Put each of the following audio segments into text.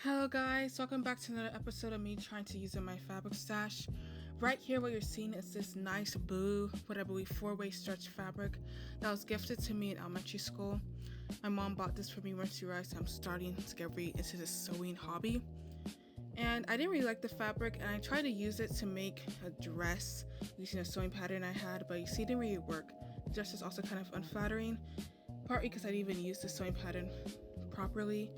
Hello guys, welcome back to another episode of me trying to use in my fabric stash. Right here what you're seeing is this nice blue, what I believe 4-way stretch fabric that was gifted to me in elementary school. My mom bought this for me when she realized I'm starting to get really into this sewing hobby. And I didn't really like the fabric and I tried to use it to make a dress using a sewing pattern I had, but you see it didn't really work. The dress is also kind of unflattering, partly because I didn't even use the sewing pattern properly.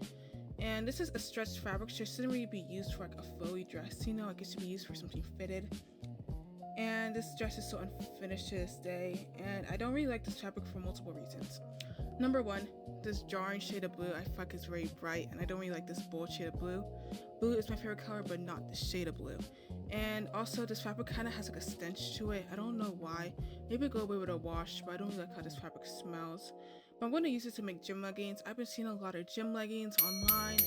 And this is a stretched fabric, so it shouldn't really be used for like a flowy dress, like it should be used for something fitted. And this dress is so unfinished to this day, and I don't really like this fabric for multiple reasons. Number one, this jarring shade of blue I feel like is very bright, and I don't really like this bold shade of blue. Blue is my favorite color, but not the shade of blue. And also, this fabric kind of has like a stench to it. I don't know why. Maybe go away with a wash, but I don't really like how this fabric smells. But I'm going to use it to make gym leggings. I've been seeing a lot of gym leggings online,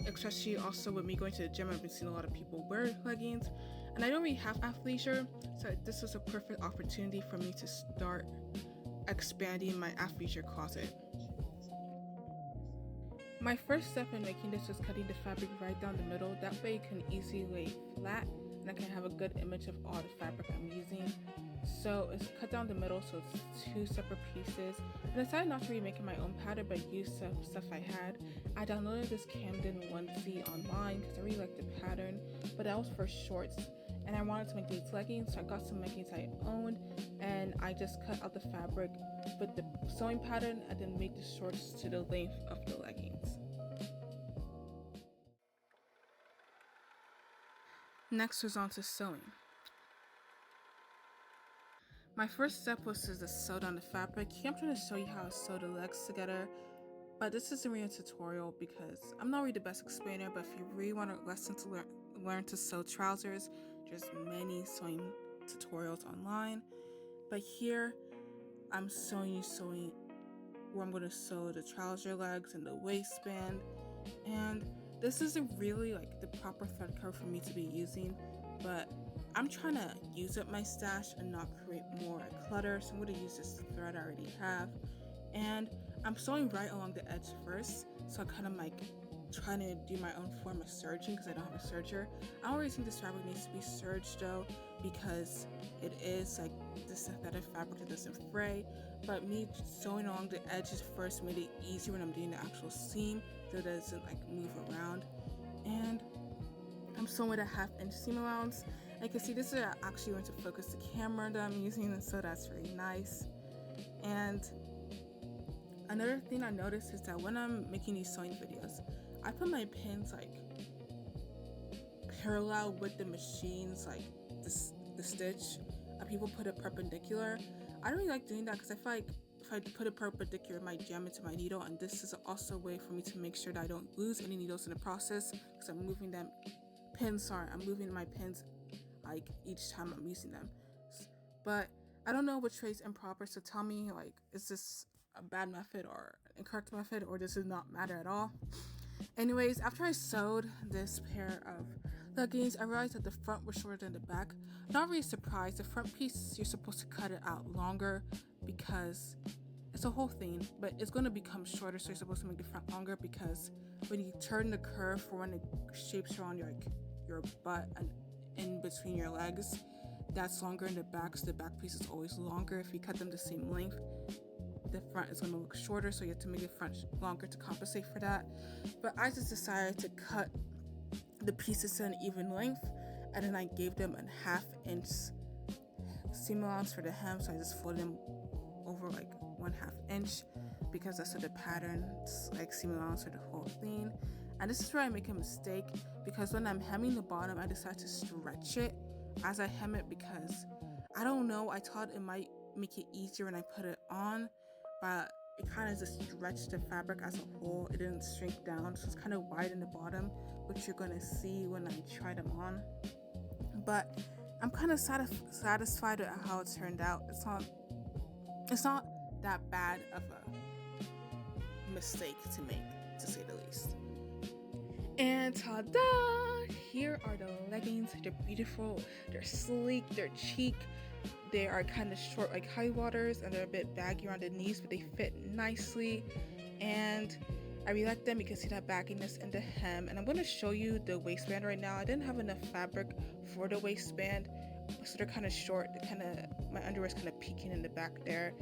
especially also with me going to the gym. I've been seeing a lot of people wear leggings, and I don't really have athleisure, so this was a perfect opportunity for me to start expanding my athleisure closet. My first step in making this was cutting the fabric right down the middle. That way it can easily lay flat and I can have a good image of all the fabric I'm using. So it's cut down the middle, so it's two separate pieces. And I decided not to really make it my own pattern, but use some stuff I had. I downloaded this Camden onesie online because I really liked the pattern, but that was for shorts. And I wanted to make these leggings, so I got some leggings I owned, and I just cut out the fabric with the sewing pattern and then made the shorts to the length of the leggings. Next was on to sewing. My first step was to just sew down the fabric. Here I'm trying to show you how I sew the legs together, but this isn't really a tutorial because I'm not really the best explainer, but if you really want a lesson to learn to sew trousers, there's many sewing tutorials online. But here I'm showing you where I'm going to sew the trouser legs and the waistband, and this isn't really like the proper thread color for me to be using, but I'm trying to use up my stash and not create more clutter, so I'm going to use this thread I already have, and I'm sewing right along the edge first, so I kind of like trying to do my own form of serging because I don't have a serger. I don't really think this fabric needs to be serged though, because it is like the synthetic fabric that doesn't fray, but me sewing along the edges first made it easier when I'm doing the actual seam so it doesn't like move around. And I'm sewing with a 1/2-inch seam allowance. And you can see this is actually going to focus the camera that I'm using, and so that's really nice. And another thing I noticed is that when I'm making these sewing videos, I put my pins like parallel with the machines, like the stitch, and people put it perpendicular. I don't really like doing that because I feel like if I put it perpendicular, it might jam into my needle, and this is also a way for me to make sure that I don't lose any needles in the process because I'm moving my pins like each time I'm using them. But I don't know which way is improper, so tell me, like, is this a bad method or incorrect method, or does it not matter at all? Anyways, after I sewed this pair of leggings, I realized that the front was shorter than the back. Not really surprised. The front piece, you're supposed to cut it out longer because it's a whole thing, but it's going to become shorter, so you're supposed to make the front longer because when you turn the curve for when it shapes around your butt and in between your legs, that's longer in the back, so the back piece is always longer. If you cut them the same length, the front is going to look shorter, so you have to make the front longer to compensate for that. But I just decided to cut the pieces to an even length, and then I gave them a 1/2-inch seam allowance for the hem, so I just folded them over like 1/2 inch because that's what the pattern's like seam allowance for the whole thing. And this is where I make a mistake, because when I'm hemming the bottom, I decide to stretch it as I hem it because I don't know, I thought it might make it easier when I put it on, but it kind of just stretched the fabric as a whole. It didn't shrink down, so it's kind of wide in the bottom, which you're going to see when I try them on. But I'm kind of satisfied with how it turned out. It's not that bad of a mistake to make, to say the least. And ta-da! Here are the leggings. They're beautiful, they're sleek, they're chic. They are kind of short like high waters, and they're a bit baggy around the knees, but they fit nicely. And I really like them. You can see that bagginess in the hem, and I'm going to show you the waistband right now. I didn't have enough fabric for the waistband, so they're kind of short. My underwear is kind of peeking in the back there,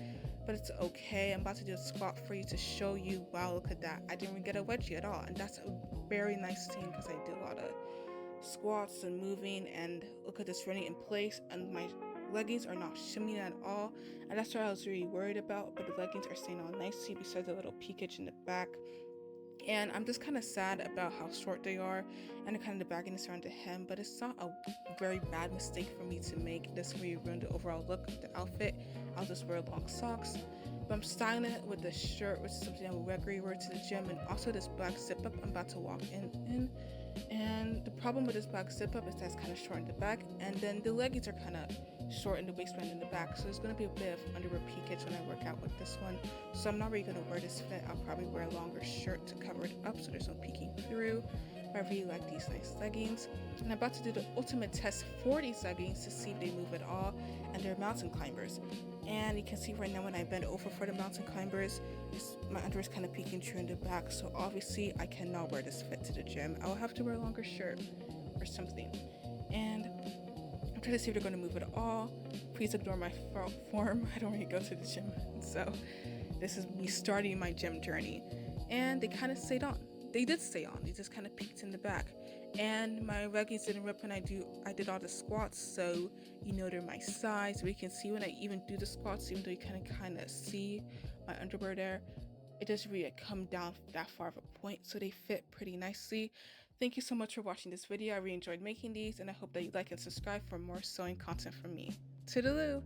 but it's okay. I'm about to do a squat for you to show you. Wow, look at that. I didn't even get a wedgie at all, and that's a very nice thing because I did a lot of squats and moving, and look at this running in place, and my leggings are not shimmying at all, and that's what I was really worried about. But the leggings are staying on nicely besides the little peakage in the back. And I'm just kind of sad about how short they are and the kind of the bagginess around the hem, but it's not a very bad mistake for me to make. This really ruined the overall look of the outfit. I'll just wear long socks, but I'm styling it with this shirt, which is something I would regularly wear to the gym, and also this black zip up I'm about to walk in. And the problem with this black zip up is that it's kind of short in the back, and then the leggings are kind of short in the waistband in the back, so there's going to be a bit of underwear peakage when I work out with this one. So I'm not really going to wear this fit. I'll probably wear a longer shirt to cover it up so there's no peeking through. But I really like these nice leggings, and I'm about to do the ultimate test for these leggings to see if they move at all, and they're mountain climbers. And you can see right now when I bend over for the mountain climbers, my underwear is kind of peeking through in the back, so obviously I cannot wear this fit to the gym. I will have to wear a longer shirt or something. And I'm trying to see if they're going to move at all. Please ignore my form. I don't really go to the gym, so this is me starting my gym journey. And they kind of stayed on. They did stay on. They just kind of peeked in the back. And my leggings didn't rip when I did all the squats, so you know they're my size. But you can see when I even do the squats, even though you kind of see my underwear there, it doesn't really come down that far of a point, so they fit pretty nicely. Thank you so much for watching this video. I really enjoyed making these, and I hope that you like and subscribe for more sewing content from me. Toodaloo!